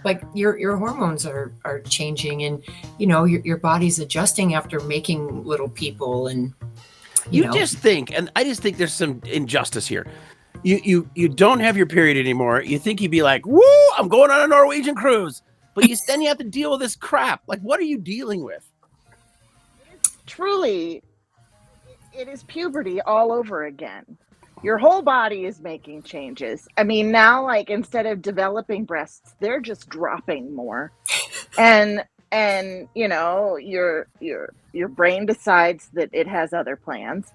like your hormones are changing, and your body's adjusting after making little people, and you You know just think, and I just think there's some injustice here. You don't have your period anymore. You think you'd be like, woo, I'm going on a Norwegian cruise. But then you have to deal with this crap. Like, what are you dealing with? Truly, it is puberty all over again. Your whole body is making changes. I mean, now, like, instead of developing breasts, they're just dropping more. And your brain decides that it has other plans.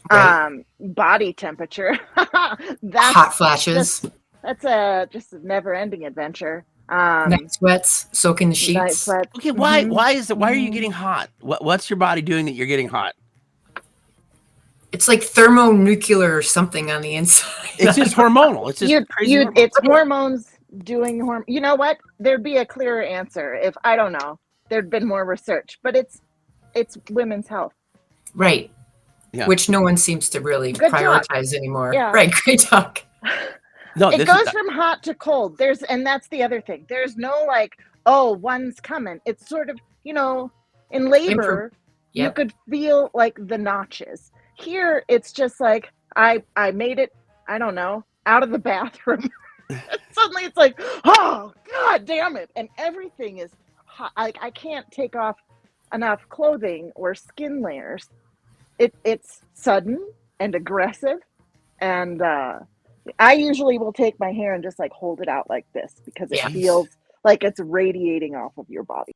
right? Body temperature. Hot That's flashes, that's just a never-ending adventure. night sweats, soaking the Night sheets. sweats. Okay, why Mm-hmm. why is it why are you Mm-hmm. getting hot? What's your body doing that you're getting hot? It's like thermonuclear or something on the inside. It's just hormonal. It's just crazy hormones. It's hormones doing You know what? There'd be a clearer answer if I don't know. There'd been more research, but it's women's health. Right. Yeah. Which no one seems to really Good talk. prioritize anymore. Yeah. Right. Great talk. No, It this goes is from hot to cold. And that's the other thing. There's no like, oh, one's coming. It's sort of, in labor, you Yep. could feel like the notches. Here, it's just like I made it. I don't know, out of the bathroom. Suddenly, it's like, oh god damn it, and everything is hot. I can't take off enough clothing or skin layers. It's sudden and aggressive, and I usually will take my hair and just like hold it out like this because it Yeah. feels like it's radiating off of your body.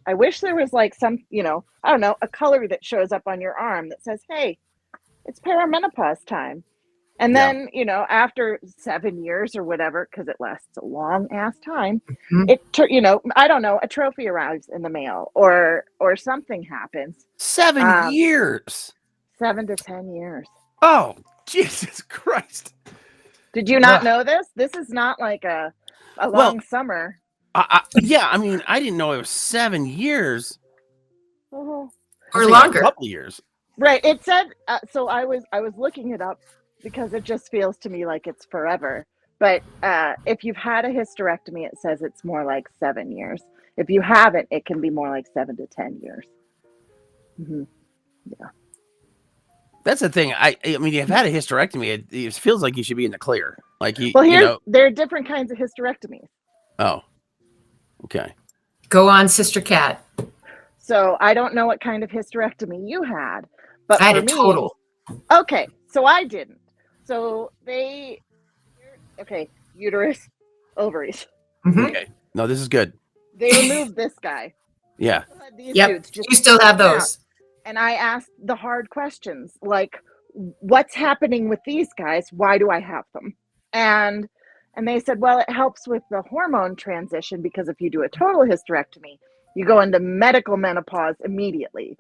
I wish there was like some, I don't know, a color that shows up on your arm that says, hey, it's perimenopause time. And Yeah. then, after 7 years or whatever, because it lasts a long ass time, Mhm. I don't know, a trophy arrives in the mail or something happens. 7 years. 7 to 10 years. Oh, Jesus Christ. Did you not know this? This is not like a long summer. Yeah, I mean, I didn't know it was 7 years. Uh-huh. Or longer. A couple years. Right. It said so. I was looking it up because it just feels to me like it's forever. But if you've had a hysterectomy, it says it's more like 7 years. If you haven't, it can be more like 7 to 10 years. Mm-hmm. Yeah. That's the thing. I mean, you've had a hysterectomy. It feels like you should be in the clear. Like there are different kinds of hysterectomies. Oh, okay. Go on, Sister Cat. So I don't know what kind of hysterectomy you had, but I had for a me, total. Okay, so I didn't. So uterus, ovaries. Mhm. Okay. No, this is good. They removed this guy. Yeah. These Yep. dudes just You still have come out. those. And I asked the hard questions, like, what's happening with these guys? Why do I have them? And they said, well, it helps with the hormone transition because if you do a total hysterectomy, you go into medical menopause immediately.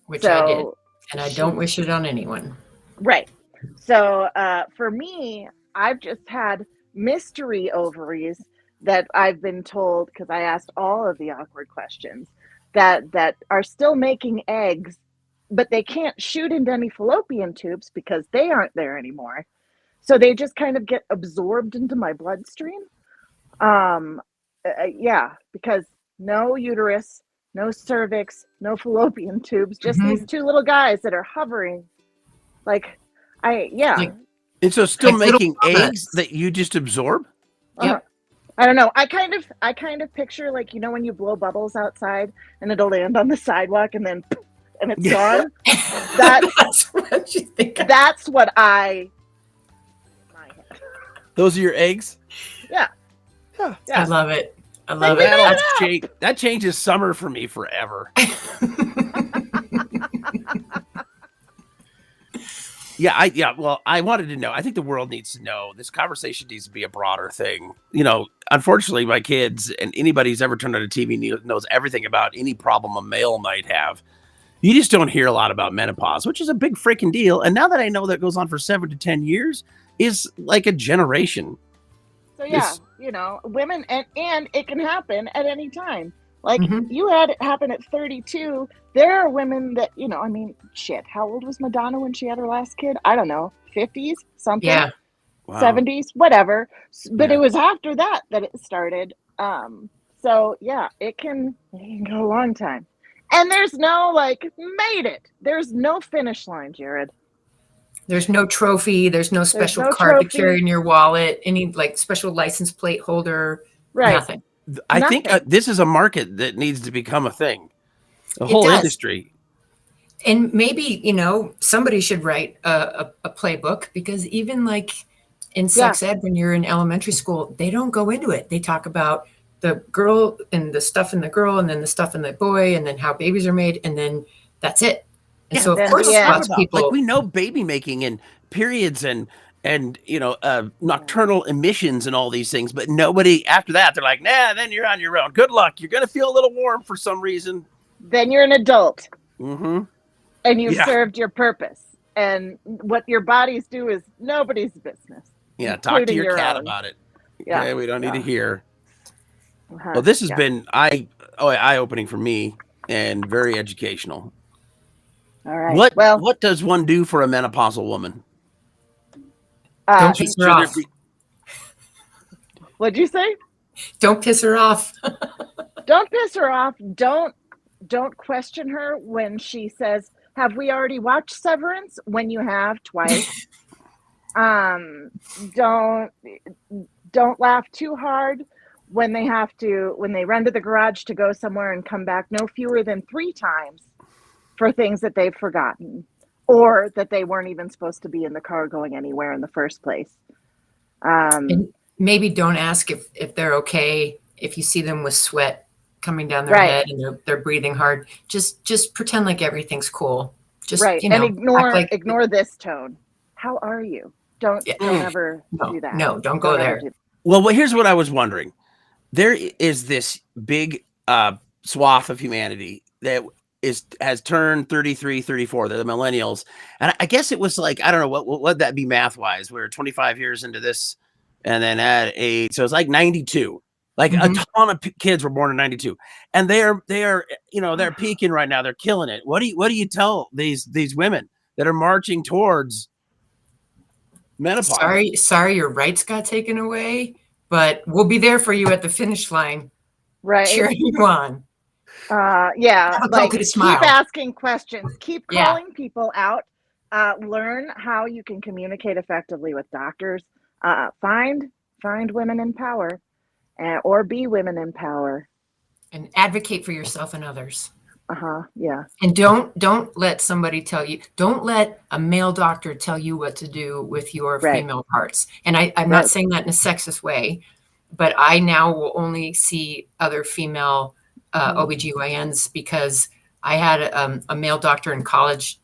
Which I did. And I don't wish it on anyone. Right. So for me, I've just had mystery ovaries that I've been told, because I asked all of the awkward questions, that are still making eggs, but they can't shoot into any fallopian tubes because they aren't there anymore. So they just kind of get absorbed into my bloodstream. Yeah, because no uterus, no cervix, no fallopian tubes, just these two little guys that are hovering. Like, And so still Like little making eggs donuts. that you just absorb? Yep. I don't know. I kind of picture, like, when you blow bubbles outside and it'll land on the sidewalk and then and it's gone. That's what you think. That's what I. My head. Those are your eggs? Yeah. I Yeah. love it. I love Like, it. That changes summer for me forever. Well, I wanted to know. I think the world needs to know. This conversation needs to be a broader thing. Unfortunately, my kids and anybody who's ever turned on a TV knows everything about any problem a male might have. You just don't hear a lot about menopause, which is a big freaking deal. And now that I know that goes on for 7 to 10 years, is like a generation. So yeah, women, and it can happen at any time. Like, you had it happen at 32. There are women that, I mean, shit, how old was Madonna when she had her last kid? I don't know, 50s, something? Yeah. Wow. 70s, whatever. But it was after that it started. So yeah, it can go a long time. And there's no like made it. There's no finish line, Jared. There's no trophy. There's no special no card to trophy. carry in your wallet. Any like special license plate holder. Right. Nothing. I think Nothing. this is a market that needs to become a thing. The It whole does. industry. And maybe, somebody should write a playbook, because even like in sex ed, when you're in elementary school, they don't go into it. They talk about the girl and the stuff in the girl, and then the stuff in the boy, and then how babies are made, and then that's it. And Yeah, so of then course the end. lots of people, like we know baby making and periods and nocturnal emissions and all these things, but nobody after that, they're like, nah, then you're on your own. Good luck. You're gonna feel a little warm for some reason. Then you're an adult. Mm-hmm. And you've served your purpose. And what your bodies do is nobody's business. Yeah, talk to your cat own. about it. Yeah. Okay, we don't need to hear. Uh-huh. Well, this has been eye-opening for me and very educational. All right. What does one do for a menopausal woman? don't piss her off. What'd you say? Don't piss her off. Don't piss her off. Don't question her when she says, have we already watched Severance? When you have twice. Don't laugh too hard when they run to the garage to go somewhere and come back no fewer than 3 times for things that they've forgotten, or that they weren't even supposed to be in the car going anywhere in the first place. And maybe don't ask if they're okay if you see them with sweat coming down their head and they're breathing hard. Just pretend like everything's cool. Just and ignore this tone. How are you? Don't ever do that. No, don't go there. Well, here's what I was wondering. There is this big swath of humanity that has turned 33, 34. They're the millennials. And I guess it was like, I don't know, what would that be math-wise? We're 25 years into this, and then at 8, so it's like 92. Like a ton of kids were born in 92, and they're they're peaking right now. They're killing it. What do you tell these women that are marching towards menopause? Sorry, your rights got taken away, but we'll be there for you at the finish line, right? Cheering you on. Like keep asking questions, keep calling people out, learn how you can communicate effectively with doctors, find women in power, or be women in power, and advocate for yourself and others. Yeah. And don't let somebody tell you, don't let a male doctor tell you what to do with your female parts. And I'm not saying that in a sexist way, but I now will only see other female OBGYNs, because I had a male doctor in college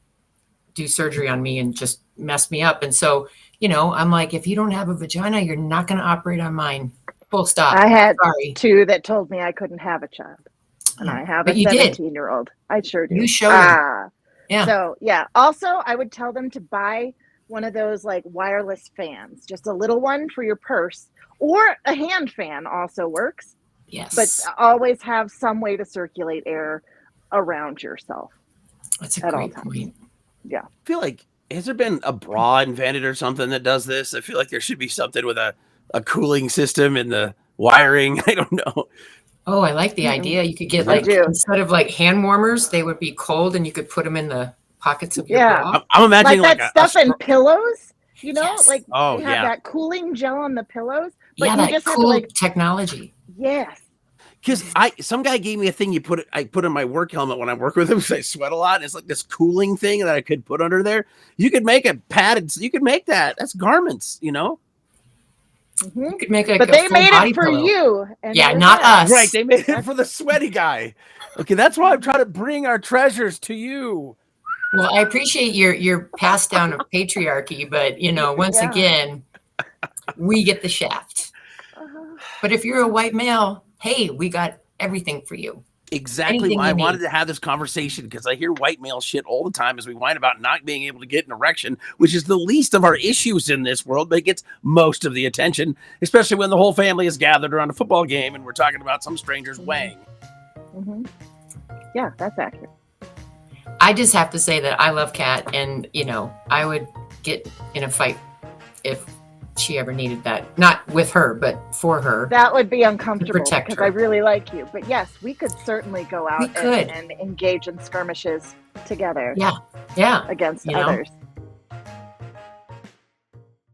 do surgery on me and just messed me up. And so, I'm like, if you don't have a vagina, you're not going to operate on mine. Full stop. I had 2 that told me I couldn't have a child. And I have a 17-year-old. I sure do. You showed them. Yeah. So, also, I would tell them to buy one of those like wireless fans, just a little one for your purse, or a hand fan also works. Yes. But always have some way to circulate air around yourself. That's a great point. Yeah. I feel like, has there been a bra invented or something that does this? I feel like there should be something with a cooling system in the wiring. I don't know. Oh, I like the idea. You could get instead of like hand warmers, they would be cold, and you could put them in the pockets of your bra. I'm imagining like that stuff in pillows, like they have that cooling gel on the pillows. But that just cool have to, technology. Yes. Because some guy gave me a thing I put in my work helmet when I work with him, because I sweat a lot. And it's like this cooling thing that I could put under there. You could make a padded. You could make that. That's garments, You could make but they made it for pillow. You. And not us. Right. They made it for the sweaty guy. Okay. That's why I'm trying to bring our treasures to you. Well, I appreciate your pass down of patriarchy, but once again, we get the shaft. But if you're a white male, hey, we got everything for you. Exactly why I wanted to have this conversation, because I hear white male shit all the time as we whine about not being able to get an erection, which is the least of our issues in this world, but it gets most of the attention, especially when the whole family is gathered around a football game and we're talking about some stranger's weighing. Yeah, that's accurate. I just have to say that I love Kat, and I would get in a fight if she ever needed that. Not with her, but for her. That would be uncomfortable protect because her. I really like you. But yes, we could certainly go We out could. and engage in skirmishes together Yeah. against You know? others.